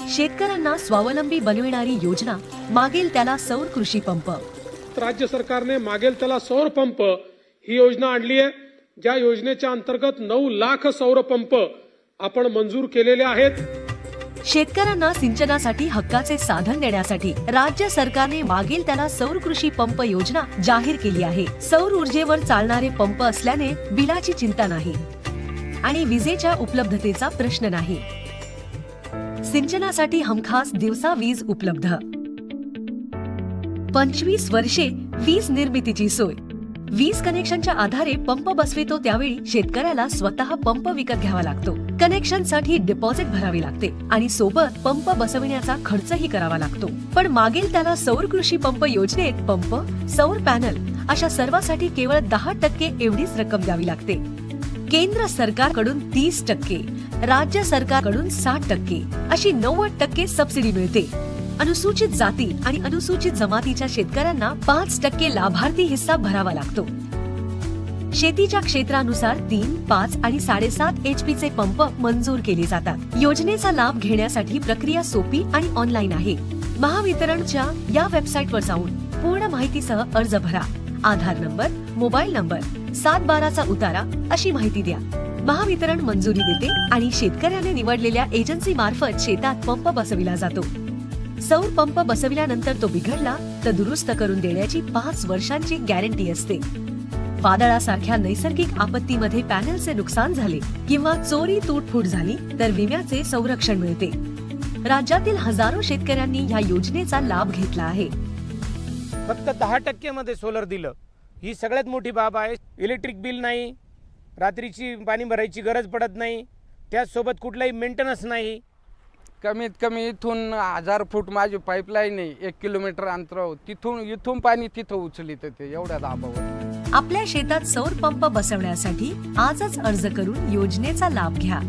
शेतकऱ्यांना स्वावलंबी बनविणारी योजना मागेल त्याला सौर कृषी पंप। राज्य सरकारने मागेल त्याला सौर पंप ही योजना आणली आहे, ज्या योजनेच्या अंतर्गत 9 लाख सौर पंप आपण मंजूर केलेले आहेत। शेतकऱ्यांना सिंचनासाठी हक्काचे साधन देण्यासाठी राज्य सरकारने मागेल त्याला सौर कृषी पंप योजना जाहीर केली आहे। सौर ऊर्जेवर चालणारे पंप असल्याने बिलाची चिंता नाही आणि विजेच्या उपलब्धतेचा प्रश्न नाही। सिंचनासाठी हमखास दिवसा वीज उपलब्ध। 25 वर्षे वीज निर्मितीची सोय। वीज कनेक्शनच्या आधारे पंप बसवितो त्यावेळी शेतकऱ्याला स्वतः पंप विकत घ्यावा लागतो। कनेक्शनसाठी डिपॉझिट भरावी लागते आणि सोबत पंप बसविण्याचा खर्चही करावा लागतो। पण मागेल त्याला सौर कृषी पंप योजनेत पंप, सौर पॅनल अशा सर्वांसाठी केवळ 10% एवढीच रक्कम द्यावी लागते। केंद्र सरकारकडून 30%, राज्य सरकारकडून 60% अशी 90% सबसिडी मिळते। अनुसूचित जाती आणि अनुसूचित जमातीच्या शेतकऱ्यांना 5% लाभार्थी हिस्सा भरावा लागतो। शेतीच्या क्षेत्रानुसार 3, 5 आणि 7.5 HP चे पंप मंजूर केले जातात। योजनेचा लाभ घेण्यासाठी प्रक्रिया सोपी आणि ऑनलाईन आहे। महावितरणच्या या वेबसाईटवर जाऊन पूर्ण माहितीसह अर्ज भरा। आधार नंबर, मोबाईल नंबर, 712चा उतारा अशी माहिती द्या। महावितरण मंजुरी देते आणि शेतकऱ्याने निवडलेल्या एजन्सी मार्फत शेतात पंप बसविला जातो। सौर पंप बसविल्यानंतर तो बिघडला तर दुरुस्त करून देण्याची 5 वर्षांची गॅरंटी असते। वादळासारख्या नैसर्गिक आपत्तीमध्ये पॅनलचे नुकसान झाले किंवा चोरी तूटफूट झाली तर विम्याचे संरक्षण मिळते। राज्यातील हजारो शेतकऱ्यांनी या योजनेचा लाभ घेतला आहे। फक्त 10% मध्ये सोलर दिलं, ही सगळ्यात मोठी बाब आहे। इलेक्ट्रिक बिल नाही, रात्रीची पाणी भरायची गरज पडत नाही, त्याचसोबत कुठलाही मेंटेनन्स नाही। कमीत कमी इथून 1000 फूट माझी पाईपलाईन आहे, 1 किलोमीटर अंतरावर, इथून पाणी तिथं उचलित ते एवढ्या दाबावर। आपल्या शेतात सौर पंप बसवण्यासाठी आजच अर्ज करून योजनेचा लाभ घ्या।